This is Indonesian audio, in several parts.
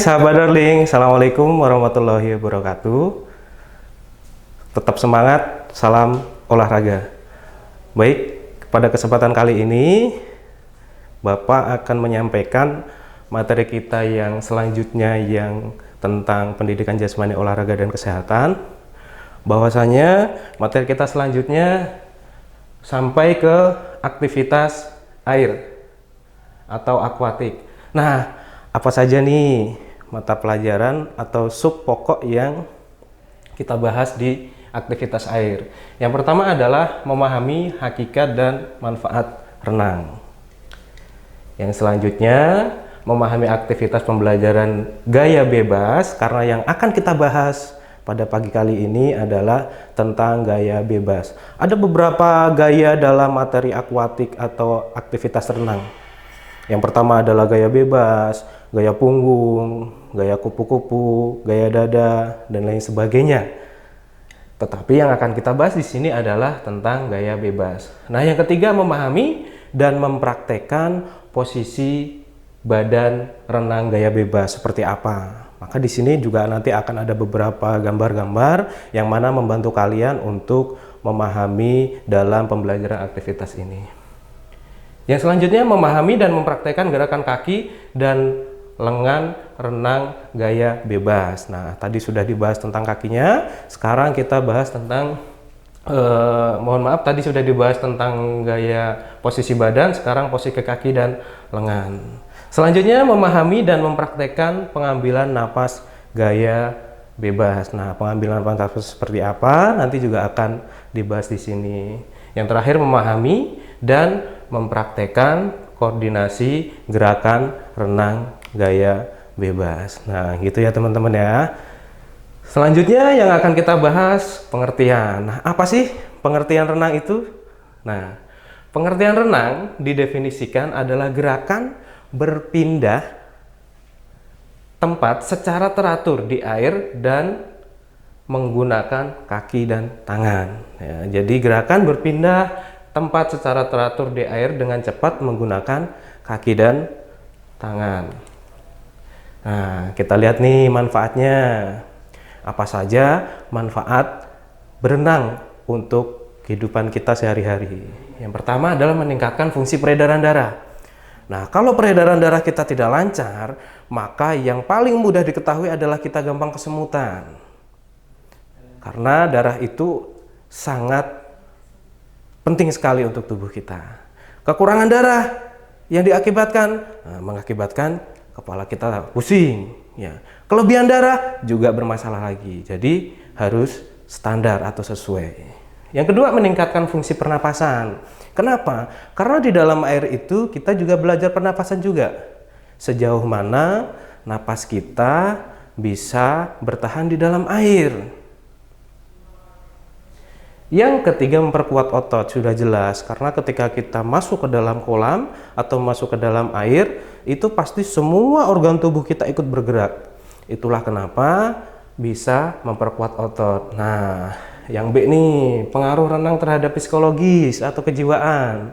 sahabat darling, Assalamualaikum warahmatullahi wabarakatuh. Tetap semangat, salam olahraga. Baik, pada kesempatan kali ini Bapak akan menyampaikan materi kita yang selanjutnya yang tentang pendidikan jasmani, olahraga, dan kesehatan. Bahwasanya materi kita selanjutnya sampai ke aktivitas air atau akuatik. Nah, apa saja nih mata pelajaran atau sub pokok yang kita bahas di aktivitas air? Yang pertama adalah memahami hakikat dan manfaat renang. Yang selanjutnya memahami aktivitas pembelajaran gaya bebas, karena yang akan kita bahas pada pagi kali ini adalah tentang gaya bebas. Ada beberapa gaya dalam materi akuatik atau aktivitas renang. Yang pertama adalah gaya bebas, gaya punggung, gaya kupu-kupu, gaya dada, dan lain sebagainya. Tetapi yang akan kita bahas di sini adalah tentang gaya bebas. Nah, yang ketiga memahami dan mempraktekkan posisi badan renang gaya bebas seperti apa. Maka di sini juga nanti akan ada beberapa gambar-gambar yang mana membantu kalian untuk memahami dalam pembelajaran aktivitas ini. Yang selanjutnya memahami dan mempraktekkan gerakan kaki dan lengan renang gaya bebas. Nah, tadi sudah dibahas tentang kakinya, sekarang kita bahas tentang tadi sudah dibahas tentang gaya posisi badan, sekarang posisi kaki dan lengan. Selanjutnya memahami dan mempraktekkan pengambilan napas gaya bebas. Nah, pengambilan napas seperti apa nanti juga akan dibahas di sini. Yang terakhir memahami dan mempraktekkan koordinasi gerakan renang gaya bebas. Nah, gitu ya teman-teman ya. Selanjutnya yang akan kita bahas pengertian. Nah, apa sih pengertian renang itu? Nah, pengertian renang didefinisikan adalah gerakan berpindah tempat secara teratur di air dan menggunakan kaki dan tangan. Ya, jadi gerakan berpindah tempat secara teratur di air dengan cepat menggunakan kaki dan tangan. Nah, kita lihat nih manfaatnya. Apa saja manfaat berenang untuk kehidupan kita sehari-hari? Yang pertama adalah meningkatkan fungsi peredaran darah. Nah, kalau peredaran darah kita tidak lancar, maka yang paling mudah diketahui adalah kita gampang kesemutan. Karena darah itu sangat penting sekali untuk tubuh kita. Kekurangan darah yang mengakibatkan kepala kita pusing. Ya. Kelebihan darah juga bermasalah lagi. Jadi harus standar atau sesuai. Yang kedua, meningkatkan fungsi pernapasan. Kenapa? Karena di dalam air itu kita juga belajar pernapasan juga. Sejauh mana napas kita bisa bertahan di dalam air. Yang ketiga, memperkuat otot. Sudah jelas, karena ketika kita masuk ke dalam kolam atau masuk ke dalam air, itu pasti semua organ tubuh kita ikut bergerak. Itulah kenapa bisa memperkuat otot. Nah, yang B nih, pengaruh renang terhadap psikologis atau kejiwaan.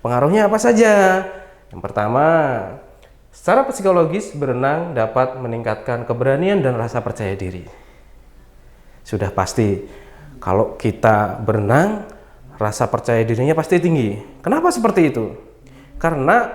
Pengaruhnya apa saja? Yang pertama, secara psikologis berenang dapat meningkatkan keberanian dan rasa percaya diri. Sudah pasti, kalau kita berenang, rasa percaya dirinya pasti tinggi. Kenapa seperti itu? Karena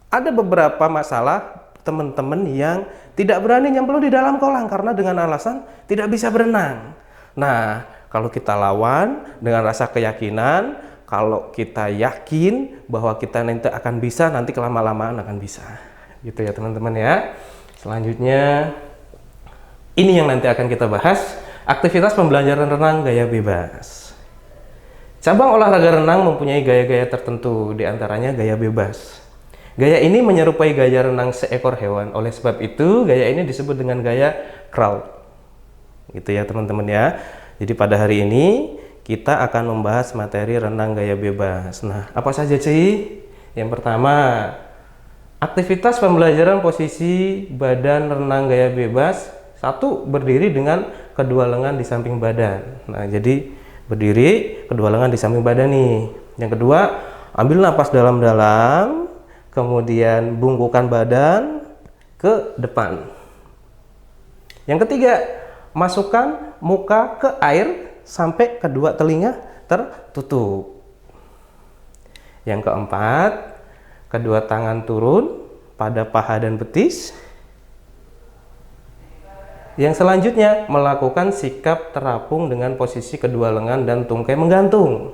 ada beberapa masalah teman-teman yang tidak berani nyemplung di dalam kolam karena dengan alasan tidak bisa berenang. Nah, kalau kita lawan dengan rasa keyakinan, kalau kita yakin bahwa kita nanti akan bisa, nanti kelama-lamaan akan bisa. Gitu ya teman-teman ya. Selanjutnya, ini yang nanti akan kita bahas. Aktivitas pembelajaran renang gaya bebas. Cabang olahraga renang mempunyai gaya-gaya tertentu, diantaranya gaya bebas. Gaya ini menyerupai gaya renang seekor hewan. Oleh sebab itu, gaya ini disebut dengan gaya crawl. Gitu ya teman-teman ya. Jadi pada hari ini kita akan membahas materi renang gaya bebas. Nah, apa saja sih? Yang pertama, aktivitas pembelajaran posisi badan renang gaya bebas. Satu, berdiri dengan kedua lengan di samping badan. Nah, jadi berdiri, kedua lengan di samping badan nih. Yang kedua, ambil napas dalam-dalam, kemudian bungkukan badan, ke depan. Yang ketiga, masukkan muka ke air sampai kedua telinga tertutup. Yang keempat, kedua tangan turun pada paha dan betis. Yang selanjutnya, melakukan sikap terapung dengan posisi kedua lengan dan tungkai menggantung.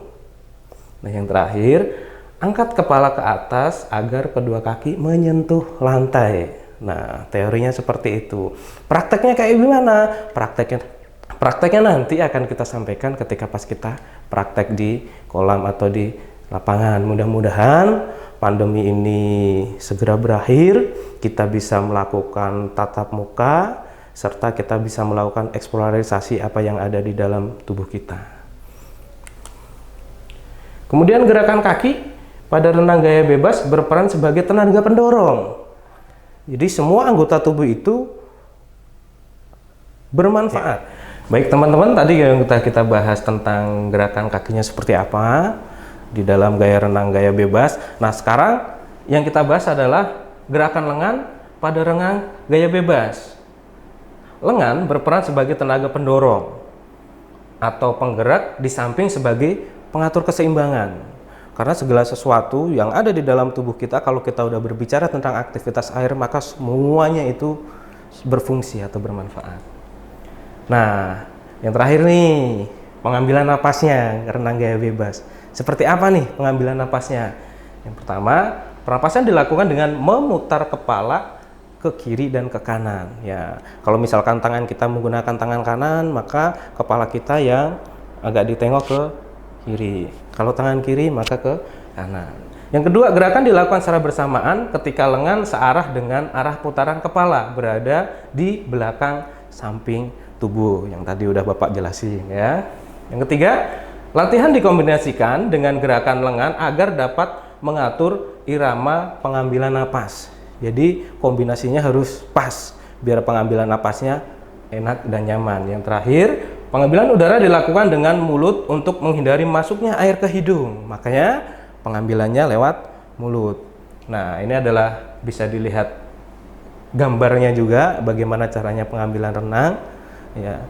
Nah, yang terakhir, angkat kepala ke atas agar kedua kaki menyentuh lantai. Nah, teorinya seperti itu. Prakteknya kayak gimana? Prakteknya nanti akan kita sampaikan ketika pas kita praktek di kolam atau di lapangan. Mudah-mudahan pandemi ini segera berakhir, kita bisa melakukan tatap muka, serta kita bisa melakukan eksplorasi apa yang ada di dalam tubuh kita. Kemudian gerakan kaki pada renang gaya bebas berperan sebagai tenaga pendorong. Jadi semua anggota tubuh itu bermanfaat. Baik teman-teman, tadi yang kita bahas tentang gerakan kakinya seperti apa di dalam gaya renang gaya bebas. Nah, sekarang yang kita bahas adalah gerakan lengan pada renang gaya bebas. Lengan berperan sebagai tenaga pendorong atau penggerak di samping sebagai pengatur keseimbangan. Karena segala sesuatu yang ada di dalam tubuh kita, kalau kita udah berbicara tentang aktivitas air, maka semuanya itu berfungsi atau bermanfaat. Nah, yang terakhir nih, pengambilan napasnya renang gaya bebas. Seperti apa nih pengambilan napasnya? Yang pertama, pernapasan dilakukan dengan memutar kepala ke kiri dan ke kanan. Ya, kalau misalkan tangan kita menggunakan tangan kanan, maka kepala kita yang agak ditengok ke kiri. Kalau tangan kiri, maka ke kanan. Yang kedua, gerakan dilakukan secara bersamaan ketika lengan searah dengan arah putaran kepala, berada di belakang samping tubuh yang tadi udah Bapak jelasin ya. Yang ketiga, latihan dikombinasikan dengan gerakan lengan agar dapat mengatur irama pengambilan napas. Jadi kombinasinya harus pas biar pengambilan napasnya enak dan nyaman. Yang terakhir, pengambilan udara dilakukan dengan mulut untuk menghindari masuknya air ke hidung. Makanya pengambilannya lewat mulut. Nah, ini adalah bisa dilihat gambarnya juga bagaimana caranya pengambilan renang. Ya.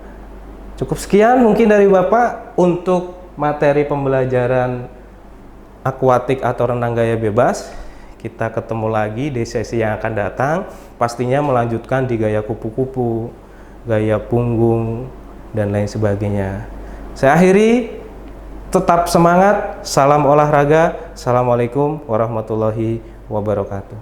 Cukup sekian mungkin dari Bapak untuk materi pembelajaran akuatik atau renang gaya bebas. Kita ketemu lagi di sesi yang akan datang, pastinya melanjutkan di gaya kupu-kupu, gaya punggung, dan lain sebagainya. Saya akhiri, tetap semangat, salam olahraga, assalamualaikum warahmatullahi wabarakatuh.